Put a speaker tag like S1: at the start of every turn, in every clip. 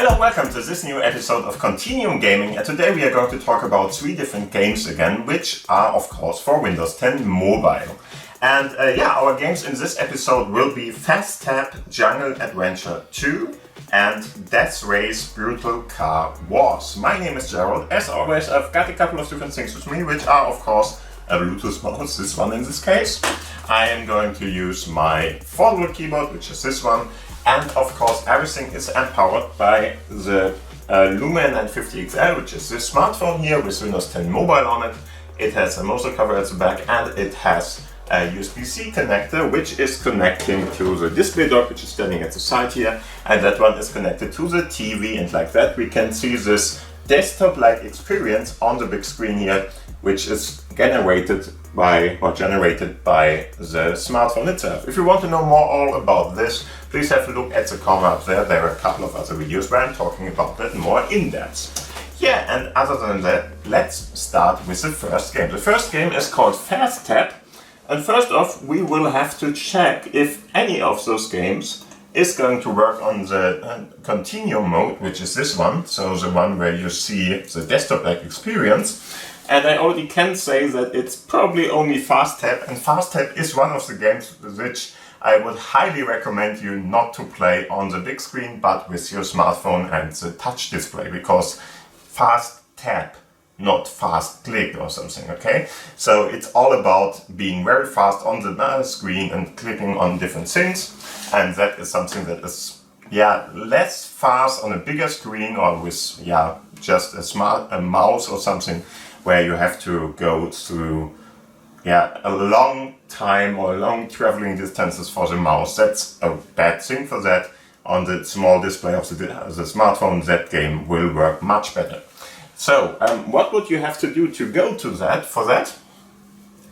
S1: Hello, welcome to this new episode of Continuum Gaming, and today we are going to talk about 3 different games again, which are of course for Windows 10 Mobile. And our games in this episode will be Fasttab Jungle Adventure 2 and Death Race Brutal Car Wars. My name is Gerald. As always, I've got a couple of different things with me, which are of course a Bluetooth mouse, this one in this case. I am going to use my Foldable keyboard, which is this one. And of course, everything is empowered by the Lumia 950 XL, which is this smartphone here with Windows 10 Mobile on it. It has a Mozo cover at the back, and it has a USB-C connector, which is connecting to the display dock, which is standing at the side here. And that one is connected to the TV, and like that we can see this desktop-like experience on the big screen here, which is generated by the smartphone itself. If you want to know more all about this, please have a look at the corner up there. There are a couple of other videos where I'm talking about that more in depth. Yeah, and other than that, let's start with the first game. The first game is called Fasttab, and first off, we will have to check if any of those games is going to work on the Continuum mode, which is this one, so the one where you see the desktop-like experience. And I already can say that it's probably only Fasttab, and Fasttab is one of the games which I would highly recommend you not to play on the big screen, but with your smartphone and the touch display, because Fasttab, not fast click or something, okay? So it's all about being very fast on the screen and clicking on different things, and that is something that is less fast on a bigger screen, or with just a mouse or something, where you have to go through a long time or long traveling distances for the mouse. That's a bad thing for that. On the small display of the smartphone, that game will work much better. So what would you have to do to go to that? For that,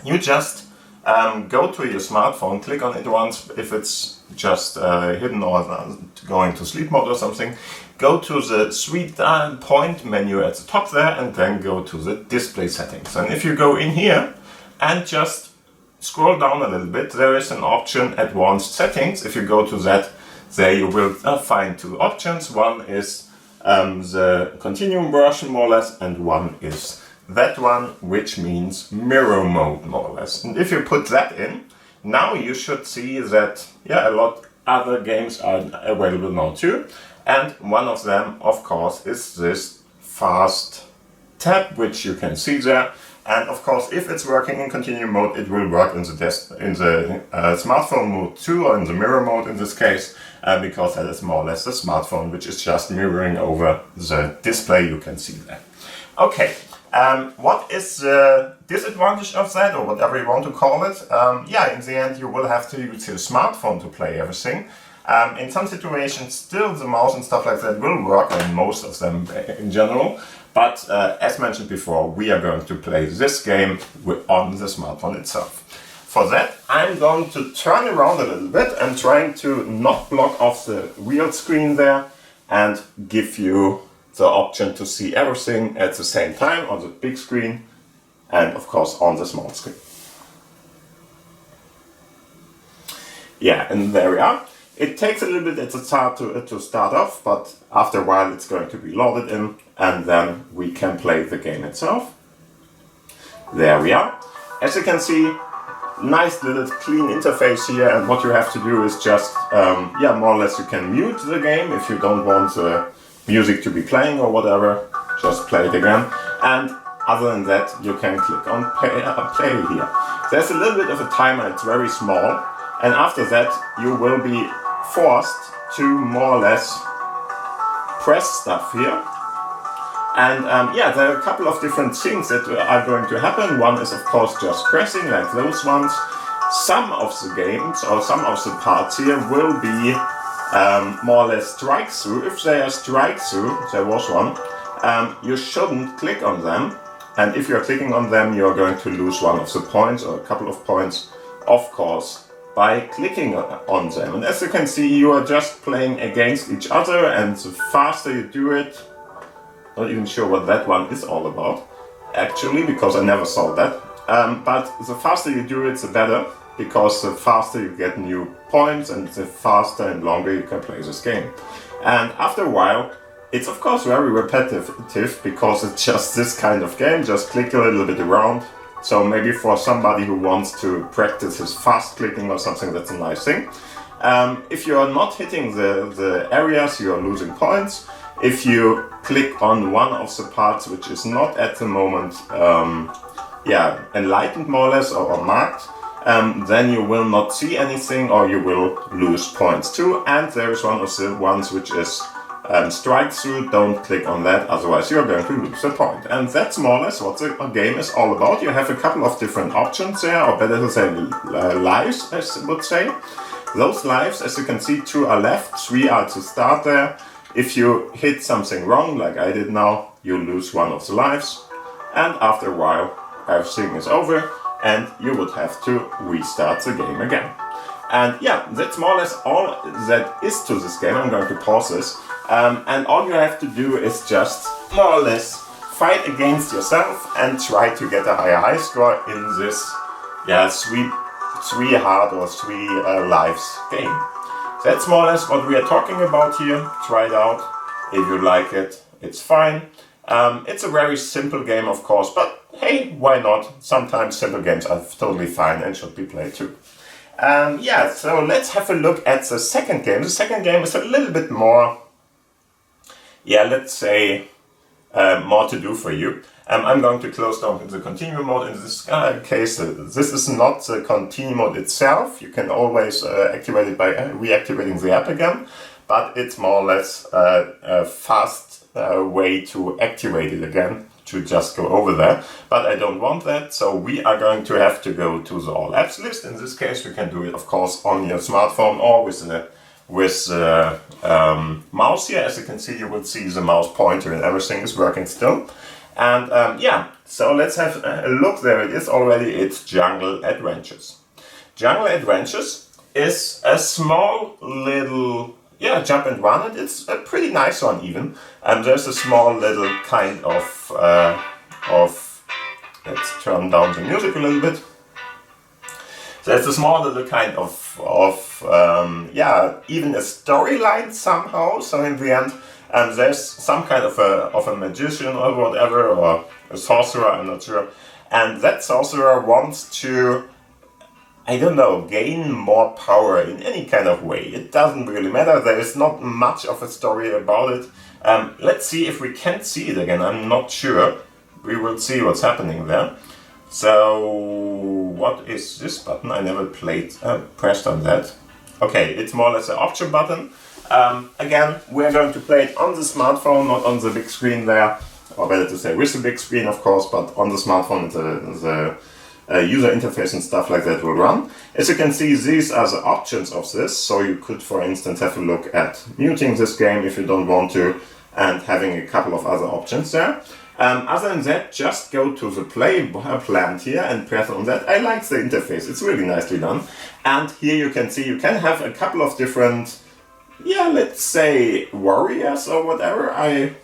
S1: you just go to your smartphone, click on it once if it's just hidden or going to sleep mode or something. Go to the 3-point menu at the top there, and then go to the display settings. And if you go in here and just scroll down a little bit, there is an option Advanced Settings. If you go to that, there you will find 2 options. One is the Continuum version, more or less, and one is that one, which means mirror mode, more or less. And if you put that in, now you should see that a lot other games are available now too. And one of them, of course, is this Fasttab, which you can see there. And of course, if it's working in Continuum mode, it will work in the smartphone mode too, or in the mirror mode in this case, because that is more or less the smartphone, which is just mirroring over the display you can see there. Okay, what is the disadvantage of that, or whatever you want to call it? In the end, you will have to use your smartphone to play everything. In some situations, still the mouse and stuff like that will work, and most of them in general. But as mentioned before, we are going to play this game on the smartphone itself. For that, I'm going to turn around a little bit and trying to not block off the real screen there, and give you the option to see everything at the same time on the big screen and of course on the small screen. And there we are. It takes a little bit at the start to start off, but after a while it's going to be loaded in, and then we can play the game itself. There we are. As you can see, nice little clean interface here, and what you have to do is just, more or less you can mute the game if you don't want the music to be playing or whatever, just play it again. And other than that, you can click on play here. There's a little bit of a timer, it's very small, and after that you will be forced to more or less press stuff here. And there are a couple of different things that are going to happen. One is of course just pressing, like those ones. Some of the games or some of the parts here will be more or less strike through. If they are strike through, there was one, you shouldn't click on them. And if you're clicking on them, you're going to lose one of the points or a couple of points, of course, by clicking on them. And as you can see, you are just playing against each other, and the faster you do it, not even sure what that one is all about, actually, because I never saw that. But the faster you do it, the better, because the faster you get new points and the faster and longer you can play this game. And after a while, it's of course very repetitive because it's just this kind of game, just click a little bit around. So maybe for somebody who wants to practice his fast clicking or something, that's a nice thing. If you are not hitting the areas, you are losing points. If you click on one of the parts which is not at the moment enlightened more or less or marked, then you will not see anything or you will lose points too. And there is one of the ones which is strike through. Don't click on that, otherwise you're going to lose a point. And that's more or less what the game is all about. You have a couple of different options there, or better to say lives, I would say. Those lives, as you can see, 2 are left, 3 are to start there. If you hit something wrong, like I did now, you lose one of the lives. And after a while, everything is over and you would have to restart the game again. And yeah, that's more or less all that is to this game. I'm going to pause this. And all you have to do is just more or less fight against yourself and try to get a high score in this 3 hard or 3 lives game. That's more or less what we are talking about here. Try it out. If you like it, it's fine. It's a very simple game, of course, but hey, why not? Sometimes simple games are totally fine and should be played too. So let's have a look at the second game. The second game is a little bit more, let's say, more to do for you. I'm going to close down the Continuum mode. In this case, this is not the Continuum mode itself. You can always activate it by reactivating the app again, but it's more or less a fast way to activate it again, to just go over there. But I don't want that, so we are going to have to go to the All Apps list. In this case, you can do it, of course, on your smartphone or with the mouse here. As you can see, you will see the mouse pointer and everything is working still. And so let's have a look. There it is already. It's Jungle Adventures. Jungle Adventures is a small little jump and run, and it's a pretty nice one even. And there's a small little kind of let's turn down the music a little bit. There's a small little kind of even a storyline somehow. So in the end, there's some kind of a magician or whatever, or a sorcerer, I'm not sure. And that sorcerer wants to, I don't know, gain more power in any kind of way. It doesn't really matter. There is not much of a story about it. Let's see if we can see it again. I'm not sure. We will see what's happening there. So, what is this button? I never pressed on that. Okay, it's more or less an option button. Again, we're going to play it on the smartphone, not on the big screen there. Or better to say with the big screen, of course, but on the smartphone, the user interface and stuff like that will run. As you can see, these are the options of this. So you could, for instance, have a look at muting this game if you don't want to, and having a couple of other options there. Other than that, just go to the play plant here and press on that. I like the interface, it's really nicely done. And here you can see you can have a couple of different, let's say warriors or whatever. I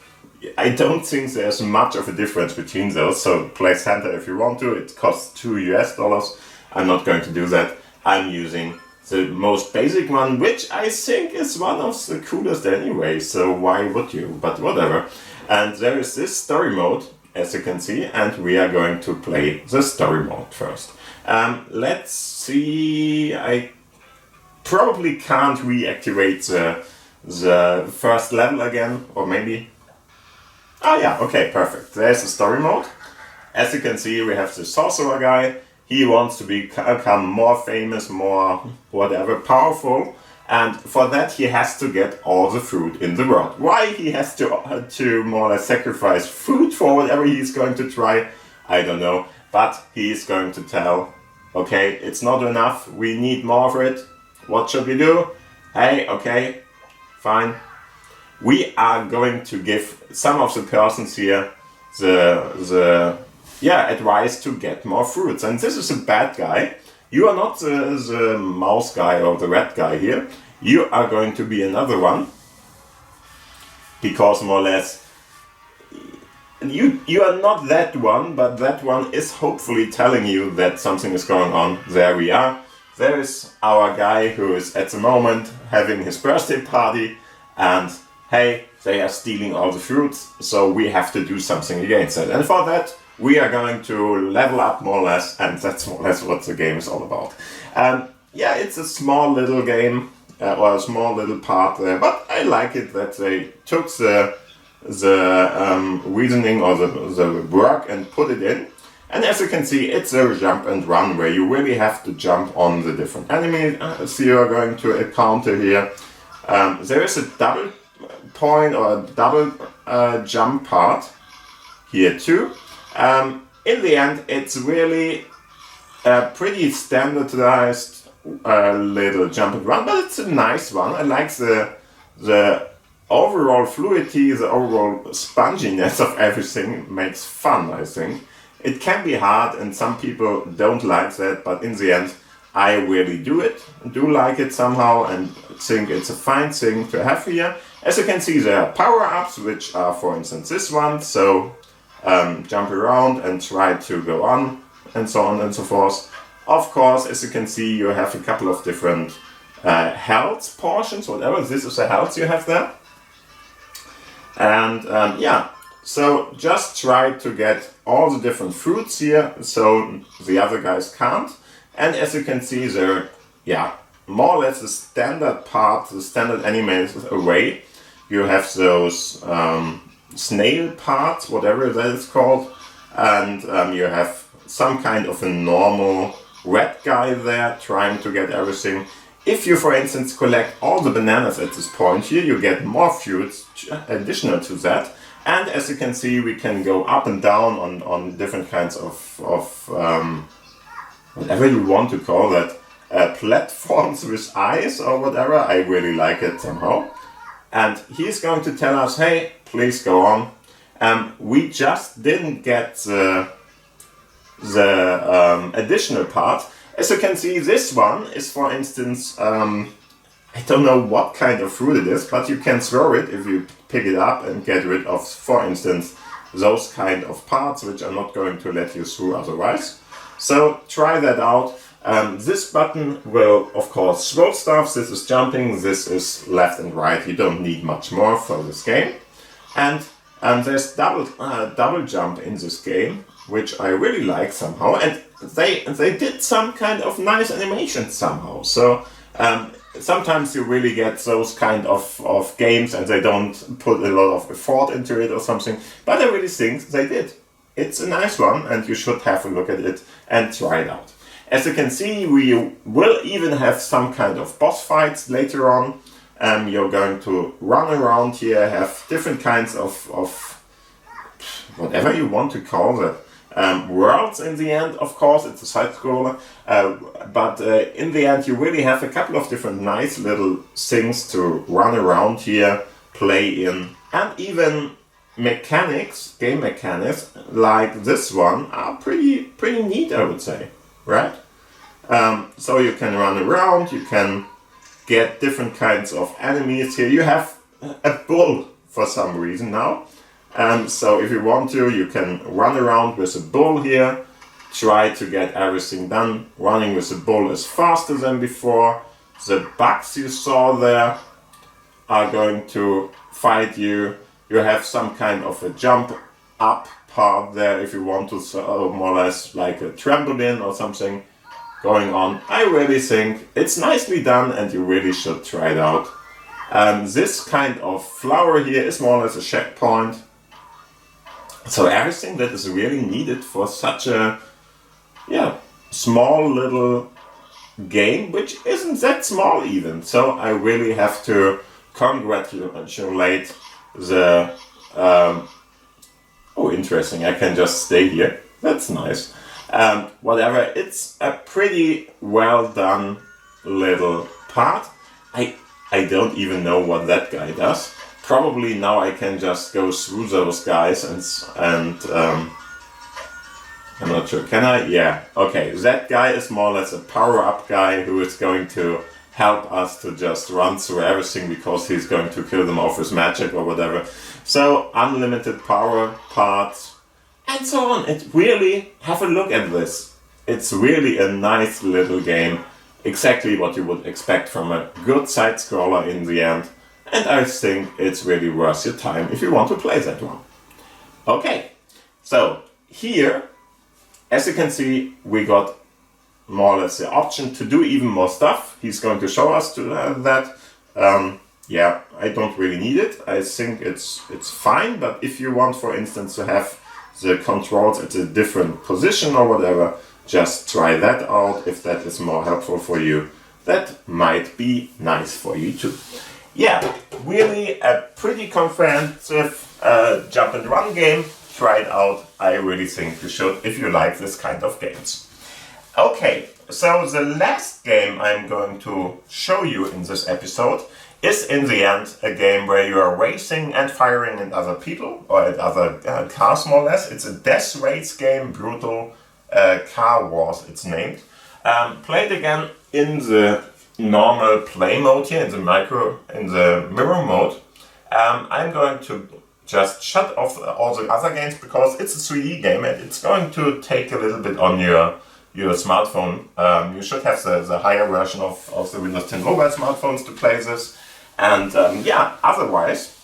S1: don't think there's much of a difference between those, so play center if you want to. It costs $2. I'm not going to do that. I'm using the most basic one, which I think is one of the coolest anyway, so why would you? But whatever. And there is this story mode, as you can see, and we are going to play the story mode first. Let's see, I probably can't reactivate the first level again, or maybe... okay, perfect. There's the story mode. As you can see, we have the sorcerer guy. He wants to become more famous, more whatever, powerful. And for that he has to get all the food in the world. Why he has to more or less sacrifice food for whatever he's going to try, I don't know. But he's going to tell, okay, it's not enough, we need more of it. What should we do? Hey, okay, fine. We are going to give some of the persons here the advice to get more fruits. And this is a bad guy. You are not the mouse guy or the red guy here. You are going to be another one. Because more or less, you are not that one, but that one is hopefully telling you that something is going on. There we are. There is our guy who is at the moment having his birthday party. And hey, they are stealing all the fruits, so we have to do something against it. And for that, we are going to level up more or less, and that's more or less what the game is all about. Yeah, it's a small little game, or a small little part there, but I like it that they took the reasoning or the work and put it in. And as you can see, it's a jump and run where you really have to jump on the different enemies. So you're going to encounter here. There is a double point or a double jump part here too. In the end, it's really a pretty standardized little jump and run, but it's a nice one. I like the overall fluidity, the overall sponginess of everything makes fun, I think. It can be hard and some people don't like that, but in the end I really do like it somehow and think it's a fine thing to have here. As you can see, there are power-ups, which are for instance this one, so jump around and try to go on and so on and so forth. Of course, as you can see, you have a couple of different health portions, whatever, this is the health you have there. And yeah, so just try to get all the different fruits here, so the other guys can't. And as you can see, there, yeah, more or less the standard part, the standard animated array. You have those snail parts, whatever that is called, and you have some kind of a normal red guy there trying to get everything. If you, for instance, collect all the bananas at this point here, you get more fruits additional to that. And as you can see, we can go up and down on different kinds of whatever you want to call that, platforms with eyes or whatever. I really like it somehow. And he's going to tell us, hey, please go on. We just didn't get the additional part. As you can see, this one is, for instance, I don't know what kind of fruit it is, but you can throw it if you pick it up and get rid of, for instance, those kind of parts which are not going to let you through otherwise. So try that out. This button will, of course, throw stuff. This is jumping, this is left and right. You don't need much more for this game. And there's double jump in this game, which I really like somehow. And they did some kind of nice animation somehow. So sometimes you really get those kind of games and they don't put a lot of effort into it or something. But I really think they did. It's a nice one and you should have a look at it and try it out. As you can see, we will even have some kind of boss fights later on. You're going to run around here, have different kinds of whatever you want to call it. Worlds in the end, of course, it's a side scroller, but in the end you really have a couple of different nice little things to run around here, play in, and even mechanics, game mechanics, like this one are pretty neat, I would say, right? So you can run around, you can get different kinds of enemies here. You have a bull for some reason now. So if you want to, you can run around with a bull here, try to get everything done. Running with a bull is faster than before. The bugs you saw there are going to fight you. You have some kind of a jump up part there if you want to, so more or less like a trampoline or something going on. I really think it's nicely done and you really should try it out. This kind of flower here is more or less a checkpoint. So everything that is really needed for such a small little game, which isn't that small even. So I really have to congratulate the oh, interesting, I can just stay here. That's nice. Whatever, it's a pretty well done little part. I don't even know what that guy does. Probably now I can just go through those guys and I'm not sure, can I? Yeah, okay, that guy is more or less a power-up guy who is going to help us to just run through everything because he's going to kill them off with magic or whatever. So, unlimited power parts and so on. It really, have a look at this. It's really a nice little game. Exactly what you would expect from a good side-scroller in the end. and I think it's really worth your time if you want to play that one. Okay, so here, as you can see, we got more or less the option to do even more stuff. He's going to show us that. Yeah, I don't really need it. I think it's fine, but if you want, for instance, to have the controls at a different position or whatever, just try that out. If that is more helpful for you, that might be nice for you too. Yeah, really a pretty comprehensive jump and run game. Try it out. I really think you should if you like this kind of games. Okay, so the last game I'm going to show you in this episode is in the end a game where you are racing and firing at other people or at other cars more or less. It's a death race game, Brutal Car Wars it's named. Played again in the normal play mode here, in the mirror mode. I'm going to just shut off all the other games because it's a 3D game and it's going to take a little bit on your smartphone. You should have the higher version of the Windows 10 mobile smartphones to play this. And yeah, otherwise,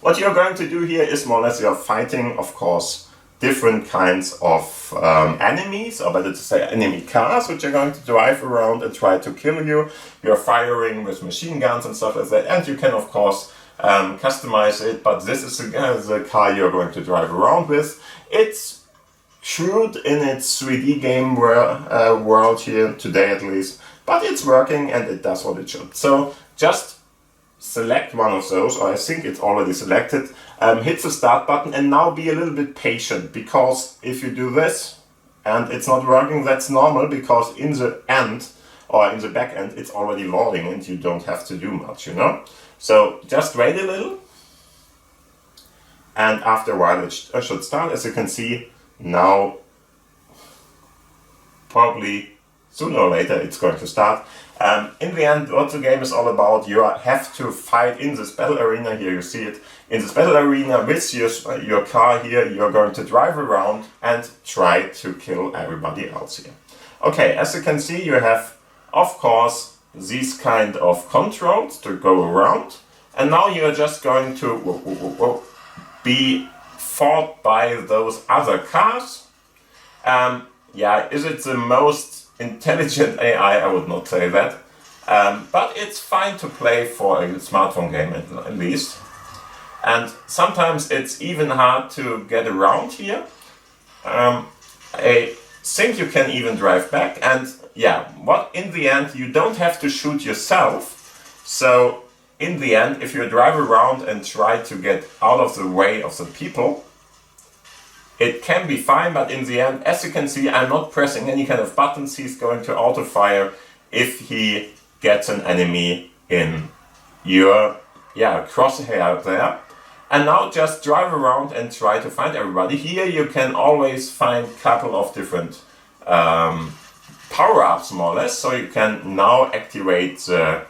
S1: what you're going to do here is more or less you're fighting, of course, different kinds of enemies, or better to say enemy cars, which are going to drive around and try to kill you. You're firing with machine guns and stuff like that, and you can, of course, customize it, but this is the car you're going to drive around with. It's crude in its 3D game world here, today at least, but it's working and it does what it should. So just select one of those, or I think it's already selected, hit the start button and now be a little bit patient, because if you do this and it's not working, that's normal, because in the end or in the back end it's already loading and you don't have to do much, you know. So just wait a little and after a while it should start. As you can see now, probably sooner or later it's going to start. In the end, what the game is all about, you have to fight in this battle arena. Here you see it. In this battle arena with your car here, you're going to drive around and try to kill everybody else here. Okay, as you can see, you have, of course, these kind of controls to go around. And now you're just going to be fought by those other cars. Yeah, is it the most intelligent AI? I would not say that. But it's fine to play for a smartphone game at least. And sometimes it's even hard to get around here. I think you can even drive back. And yeah, what in the end, you don't have to shoot yourself. So in the end, if you drive around and try to get out of the way of the people, it can be fine, but in the end, as you can see, I'm not pressing any kind of buttons. He's going to auto fire if he gets an enemy in your crosshair there. And now just drive around and try to find everybody. Here you can always find a couple of different power-ups more or less. So you can now activate the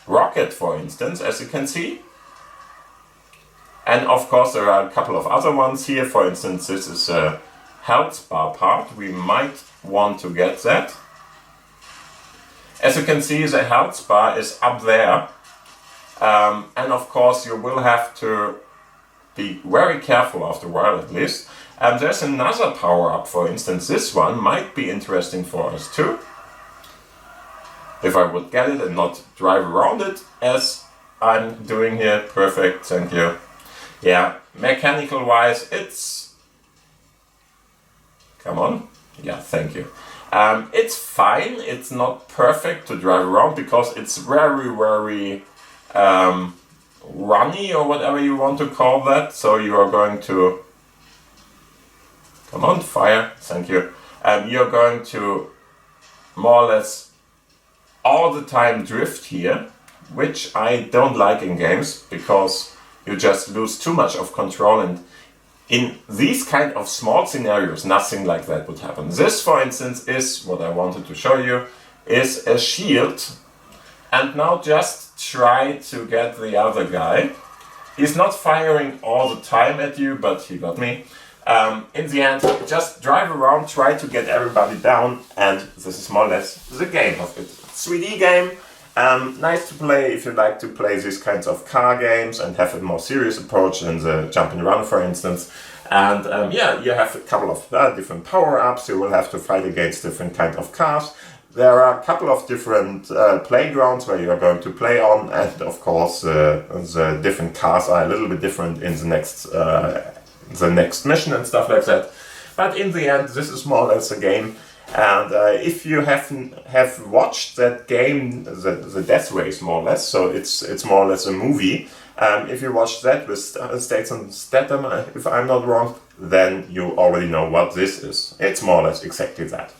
S1: rocket, for instance, as you can see. And of course there are a couple of other ones here. For instance, this is a health bar part. We might want to get that. As you can see, the health bar is up there. And of course you will have to be very careful after a while at least. There's another power up, for instance, this one might be interesting for us too. If I would get it and not drive around it as I'm doing here. Perfect, thank you. Yeah, mechanical wise, it's... Come on. Yeah, thank you. It's fine. It's not perfect to drive around because it's very, very runny or whatever you want to call that. So you are going to... Come on, fire. Thank you. You're going to more or less all the time drift here, which I don't like in games because you just lose too much of control, and in these kind of small scenarios nothing like that would happen. This, for instance, is what I wanted to show you, is a shield. And now just try to get the other guy. He's not firing all the time at you, but he got me. In the end, just drive around, try to get everybody down, and this is more or less the game of it. 3D game, Nice to play if you like to play these kinds of car games and have a more serious approach than the jump and run, for instance. And yeah, you have a couple of different power-ups. You will have to fight against different kinds of cars. There are a couple of different playgrounds where you are going to play on, and of course the different cars are a little bit different in the next mission and stuff like that. But in the end, this is more or less a game. And if you have watched that game, the Death Race, more or less, so it's more or less a movie. If you watch that with Statham, if I'm not wrong, then you already know what this is. It's more or less exactly that.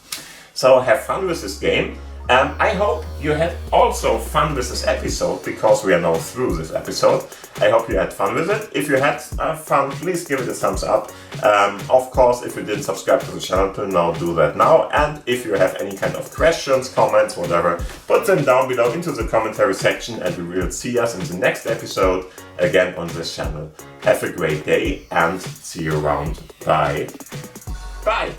S1: So have fun with this game. I hope you had also fun with this episode, because we are now through this episode. I hope you had fun with it. If you had fun, please give it a thumbs up. Of course, if you didn't subscribe to the channel till now, do that now. And if you have any kind of questions, comments, whatever, put them down below into the commentary section, and we will see us in the next episode again on this channel. Have a great day and see you around. Bye. Bye.